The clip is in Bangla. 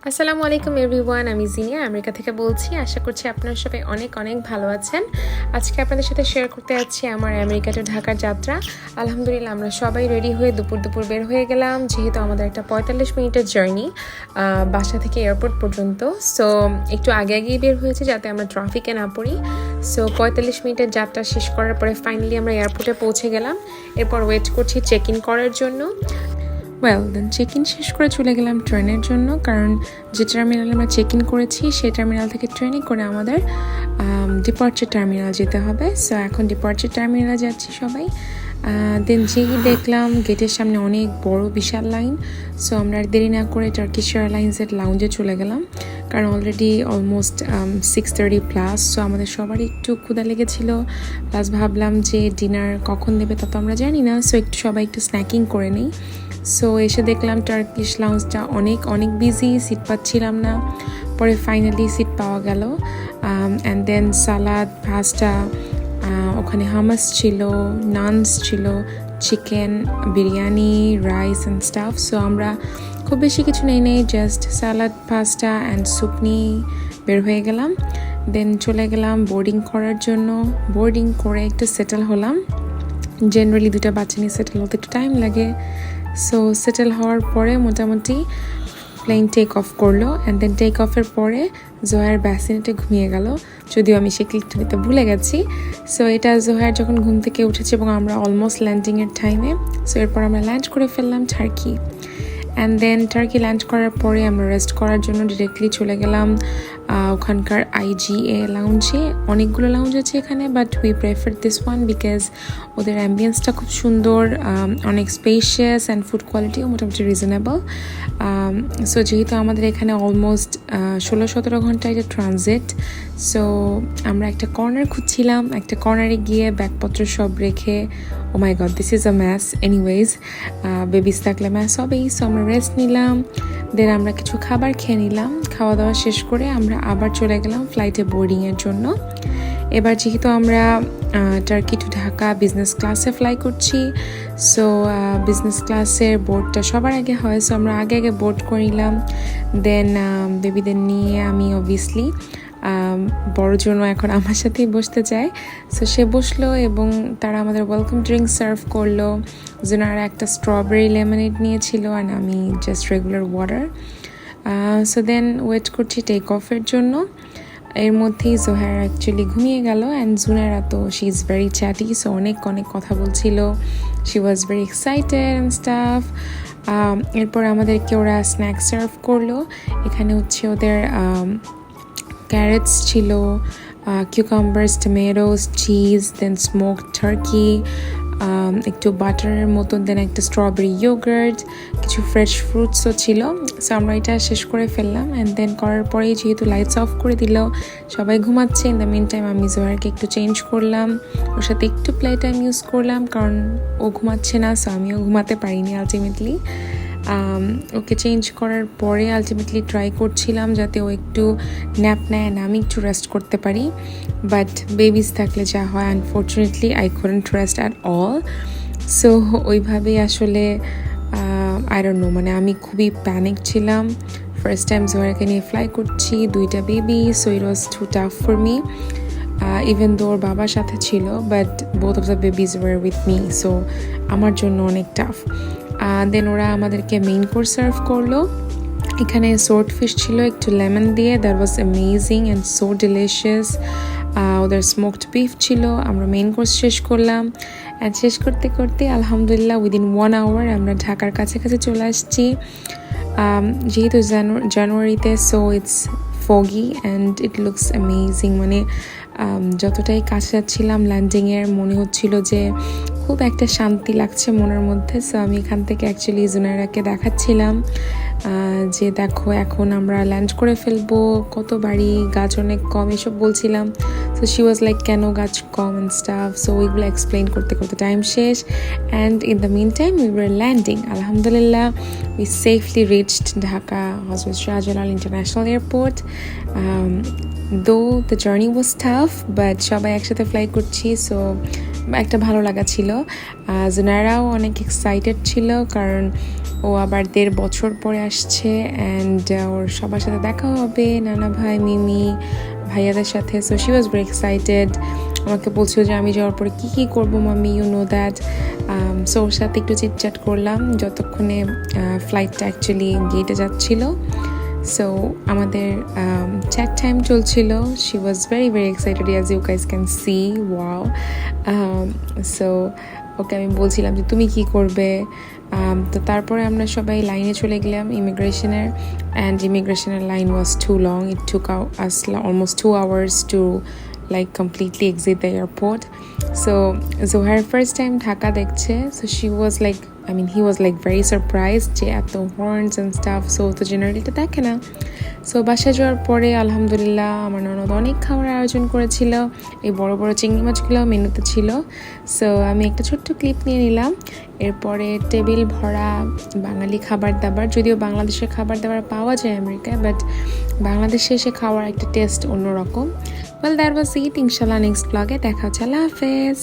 আসসালামু আলাইকুম এভরিওয়ান, আমি জিনিয়া আমেরিকা থেকে বলছি। আশা করছি আপনারা সবাই অনেক অনেক ভালো আছেন। আজকে আপনাদের সাথে শেয়ার করতে যাচ্ছি আমার আমেরিকা টু ঢাকার যাত্রা। আলহামদুলিল্লাহ আমরা সবাই রেডি হয়ে দুপুর বের হয়ে গেলাম, যেহেতু আমাদের একটা 45 মিনিটের জার্নি বাসা থেকে এয়ারপোর্ট পর্যন্ত। সো একটু আগেই বের হয়েছে যাতে আমরা ট্রাফিকে না পড়ি। সো 45 মিনিটের যাত্রা শেষ করার পরে ফাইনালি আমরা এয়ারপোর্টে পৌঁছে গেলাম। এরপর ওয়েট করছি চেক ইন করার জন্য। দেন চেক ইন শেষ করে চলে গেলাম ট্রেনের জন্য, কারণ যে টার্মিনালে আমরা চেক ইন করেছি সেই টার্মিনাল থেকে ট্রেনে করে আমাদের ডিপার্চার টার্মিনাল যেতে হবে। সো এখন ডিপার্চার টার্মিনালে যাচ্ছি সবাই। দেন যেই দেখলাম গেটের সামনে অনেক বড় বিশাল লাইন। সো আমরা দেরি না করে টার্কিশ এয়ারলাইন্সের লাউঞ্জে চলে গেলাম, কারণ অলরেডি অলমোস্ট 6:30+। সো আমাদের সবারই একটু ক্ষুধা লেগেছিল, প্লাস ভাবলাম যে ডিনার কখন দেবে তা তো আমরা জানি না। সো সবাই একটু স্ন্যাকিং করে নিই। সো এসে দেখলাম টার্কিশ লাউঞ্জটা অনেক বিজি, সিট পাচ্ছিলাম না। পরে ফাইনালি সিট পাওয়া গেল। অ্যান্ড দেন সালাদ, পাস্তা, ওখানে হামাস ছিল, নানস ছিল, chicken, biryani, rice and stuff. So আমরা খুব বেশি কিছু নেই, just salad, pasta and soup নিয়ে বের হয়ে গেলাম। দেন চলে গেলাম বোর্ডিং করার জন্য। বোর্ডিং করে একটু সেটেল হলাম। জেনারেলি 2টা বাচ্চা নিয়ে সেটেল হতে একটু টাইম লাগে। সো সেটেল হওয়ার পরে মোটামুটি প্লেন টেক অফ করলো। অ্যান্ড দেন টেক অফের পরে জোহার ব্যাসিনেটে ঘুমিয়ে গেল, যদিও আমি সে ক্লিকটা নিতে ভুলে গেছি। সো এটা জোহার যখন ঘুম থেকে উঠেছে এবং আমরা অলমোস্ট ল্যান্ডিংয়ের টাইমে। সো এরপর আমরা ল্যান্ড করে ফেললাম Turkey. And then Turkey land করার পরে আমরা রেস্ট করার জন্য ডিরেক্টলি চলে গেলাম ওখানকার IGA লাউঞ্জে। অনেকগুলো লাউঞ্জ আছে এখানে, but we prefer this one because ওদের অ্যাম্বিয়েন্সটা খুব সুন্দর, অনেক স্পেশিয়াস অ্যান্ড ফুড কোয়ালিটিও মোটামুটি রিজনেবল। সো যেহেতু আমাদের এখানে অলমোস্ট 16-17 ঘন্টা এটা ট্রানজিট। সো আমরা একটা কর্নার খুঁজছিলাম, একটা কর্নারে গিয়ে ব্যাগপত্র সব রেখে, oh my god this is a mess. Anyways babies থাকলে ম্যাস হবেই। সো আমরা রেস্ট নিলাম, দেন আমরা কিছু খাবার খেয়ে নিলাম। খাওয়া দাওয়া শেষ করে আমরা আবার চলে গেলাম ফ্লাইটে বোর্ডিংয়ের জন্য। এবার যেহেতু আমরা টার্কি টু ঢাকা বিজনেস ক্লাসে ফ্লাই করছি, সো বিজনেস ক্লাসের বোর্ডটা সবার আগে হয়। সো আমরা আগে বোর্ড করে নিলাম। দেন বেবিদের নিয়ে আমি অবভিয়াসলি বড় জন্য এখন আমার সাথেই বসতে চাই। সো সে বসলো এবং তারা আমাদের ওয়েলকাম ড্রিঙ্ক সার্ভ করলো। জোনারা একটা স্ট্রবেরি লেমনেড নিয়েছিল আর আমি just regular water. So then wait করছি টেক অফের জন্য। এর মধ্যেই জোহার অ্যাকচুয়ালি ঘুমিয়ে গেল। অ্যান্ড জুনারা তো শি ইজ ভেরি চ্যাটি, সো অনেক কথা বলছিল। She was very excited and staff. এরপর আমাদেরকে ওরা স্ন্যাক্স সার্ভ করলো। এখানে হচ্ছে ওদের ক্যারেটস ছিল, কিউকাম্বার্স, টমেটোস, চিজ, দেন স্মোকড টার্কি, একটু বাটারের মতন, দেন একটা স্ট্রবেরি ইয়োগার্ট, কিছু ফ্রেশ ফ্রুটসও ছিল। সো আমরা এটা শেষ করে ফেললাম। অ্যান্ড দেন করার পরেই যেহেতু লাইটস অফ করে দিল, সবাই ঘুমাচ্ছে। ইন দ্য মিন টাইম আমি জোহারকে একটু চেঞ্জ করলাম, ওর সাথে একটু প্লে টাইম ইউজ করলাম, কারণ ও ঘুমাচ্ছে না। সো আমিও ঘুমাতে পারিনি আলটিমেটলি। ওকে চেঞ্জ করার পরে আলটিমেটলি ট্রাই করছিলাম যাতে ও একটু ন্যাপ নেয় না আমি একটু রেস্ট করতে পারি। বাট বেবিস থাকলে যা হয়, unfortunately I couldn't rest at all. So ওইভাবেই আসলে আই ডোন্ট নো, মানে আমি খুবই প্যানিক ছিলাম। ফার্স্ট টাইম জোহারকে নিয়ে ফ্লাই করছি, 2টা baby. So it was too tough for me. Even though ওর বাবার সাথে ছিল, but both of the babies were with me. So আমার জন্য অনেক টাফ। দেন ওরা আমাদেরকে মেইন কোর্স সার্ভ করলো। এখানে সোর্ট ফিশ ছিল একটু লেমন দিয়ে, that was amazing and so delicious. ওদের স্মোকড বিফ ছিল। আমরা মেইন কোর্স শেষ করলাম। অ্যান্ড শেষ করতে আলহামদুলিল্লাহ উইদিন 1 আওয়ার আমরা ঢাকার কাছাকাছি চলে আসছি। যেহেতু জানুয়ারিতে, so it's foggy and it looks amazing. মানে যতটাই কাছে যাচ্ছিলাম ল্যান্ডিংয়ের, মনে হচ্ছিল যে খুব একটা শান্তি লাগছে মনের মধ্যে। সো আমি এখান থেকে অ্যাকচুয়ালি জুনারাকে দেখাচ্ছিলাম যে দেখো এখন আমরা ল্যান্ড করে ফেলবো, কত বাড়ি, গাছ অনেক কম, এসব বলছিলাম। সো শি ওয়াজ লাইক কেন গাছ কম অ্যান্ড স্টাফ। সো ওইগুলো এক্সপ্লেন করতে টাইম শেষ। And in the meantime we were landing. আলহামদুলিল্লাহ we safely reached Dhaka Hazrat Shahjalal international airport. Though the journey was tough, but সবাই একসাথে ফ্লাই করছি। সো একটা ভালো লাগা ছিল। জুনায়রাও অনেক এক্সাইটেড ছিল, কারণ ও আবার 1.5 বছর পরে আসছে অ্যান্ড ওর সবার সাথে দেখা হবে, নানা ভাই, মিমি, ভাইয়াদের সাথে। So she was very excited. আমাকে বলছিল যে আমি যাওয়ার পরে কী করবো mummy, you know that. So ওর সাথে একটু চিটচ্যাট করলাম যতক্ষণে ফ্লাইটটা অ্যাকচুয়ালি গেটে যাচ্ছিল। সো আমাদের চ্যাট টাইম চলছিল। She was very excited, as you guys can see. Wow. So okay আমি বলছিলাম যে তুমি কি করবে। তো তারপরে আমরা সবাই লাইনে চলে গেলাম ইমিগ্রেশনের, অ্যান্ড ইমিগ্রেশনের line was too long. It took us almost 2 hours to like completely exit the airport. So Zohair first time Dhaka দেখছে, so she was like, I mean he was like very surprised যে এত horns and stuff, so তো জেনারেলি তো দেখে না। সো বাসায় যাওয়ার পরে আলহামদুলিল্লাহ আমার ননদ অনেক খাবার আয়োজন করেছিল। এই বড় বড় চিংড়ি মাছগুলো মেনুতে ছিল। সো আমি একটা ছোট্ট ক্লিপ নিয়ে নিলাম। এরপরে টেবিল ভরা বাঙালি খাবার দাবার, যদিও বাংলাদেশের খাবার দাবার পাওয়া যায় আমেরিকায়, বাট বাংলাদেশে এসে খাওয়ার একটা টেস্ট অন্যরকম। ওয়েল দ্যাট ওয়াজ ইট। ইনশাল্লাহ নেক্সট ব্লগে দেখা হচ্ছে। আল্লাহ হাফেজ।